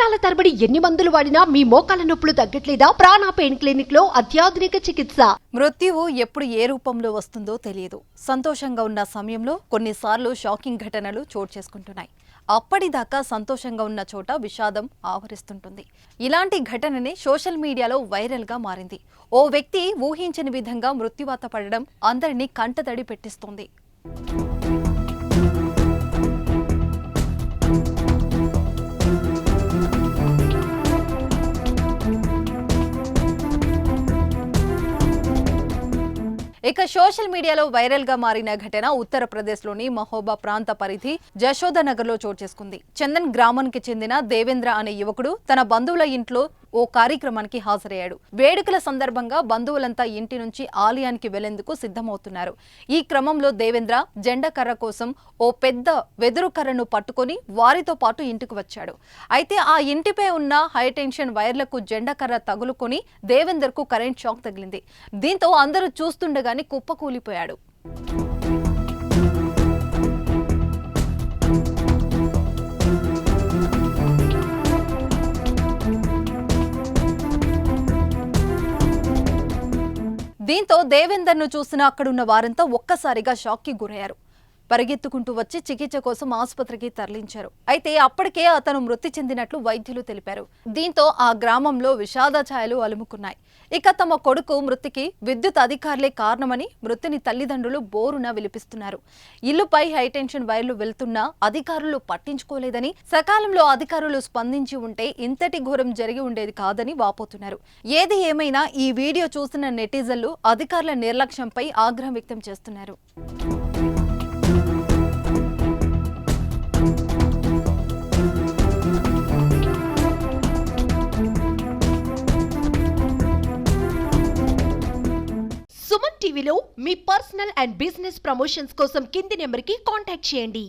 సంవత్సరాల తరబడి ఎన్ని మందులు వాడినా మీ మోకాల నొప్పులు తగ్గట్లేదా? ప్రాణ పెయిన్ క్లినిక్ లో అత్యాధునిక చికిత్స. మృత్యువు ఎప్పుడు ఏ రూపంలో వస్తుందో తెలియదు. సంతోషంగా ఉన్న సమయంలో కొన్నిసార్లు షాకింగ్ ఘటనలు చోటు చేసుకుంటున్నాయి. అప్పటిదాకా సంతోషంగా ఉన్న చోట విషాదం ఆవరిస్తుంటుంది. ఇలాంటి ఘటననే సోషల్ మీడియాలో వైరల్ గా మారింది. ఓ వ్యక్తి ఊహించని విధంగా మృత్యువాత పడడం అందరినీ కంటతడి పెట్టిస్తోంది. ఇక సోషల్ మీడియాలో వైరల్ గా మారిన ఘటన ఉత్తరప్రదేశ్లోని మహోబా ప్రాంత పరిధి జశోదానగర్లో చోటు చేసుకుంది. చందన్ గ్రామానికి చెందిన దేవేంద్ర అనే యువకుడు తన బంధువుల ఇంట్లో ఓ కార్యక్రమానికి హాజరయ్యాడు. వేడుకల సందర్భంగా బంధువులంతా ఇంటి నుంచి ఆలయానికి వెళ్లేందుకు సిద్ధమవుతున్నారు. ఈ క్రమంలో దేవేంద్ర జెండా కర్ర కోసం ఓ పెద్ద వెదురు కర్రను పట్టుకొని వారితో పాటు ఇంటికి వచ్చాడు. అయితే ఆ ఇంటిపై ఉన్న హైటెన్షన్ వైర్లకు జెండా కర్ర తగులుకొని దేవేందర్ కు కరెంట్ షాక్ తగిలింది. దీంతో అందరూ చూస్తుండగానే కుప్పకూలిపోయాడు. దీంతో దేవేందర్ ను చూసిన అక్కడున్న వారంతా ఒక్కసారిగా షాక్ కి గురయ్యారు. పరిగెత్తుకుంటూ వచ్చి చికిత్స కోసం ఆసుపత్రికి తరలించారు. అయితే అప్పటికే అతను మృతి చెందినట్లు వైద్యులు తెలిపారు. దీంతో ఆ గ్రామంలో విషాద ఛాయలు అలుముకున్నాయి. ఇక తమ కొడుకు మృతికి విద్యుత్ అధికారులే కారణమని మృతిని తల్లిదండ్రులు బోరున విలిపిస్తున్నారు. ఇల్లుపై హైటెన్షన్ వైర్లు వెళ్తున్నా అధికారులు పట్టించుకోలేదని, సకాలంలో అధికారులు స్పందించి ఉంటే ఇంతటి ఘోరం జరిగి ఉండేది కాదని వాపోతున్నారు. ఏది ఏమైనా ఈ వీడియో చూసిన నెటిజన్లు అధికారుల నిర్లక్ష్యంపై ఆగ్రహం వ్యక్తం చేస్తున్నారు. సుమన్ టీవీలో మీ పర్సనల్ అండ్ బిజినెస్ ప్రమోషన్స్ కోసం కింది నెంబర్కి కాంటాక్ట్ చేయండి.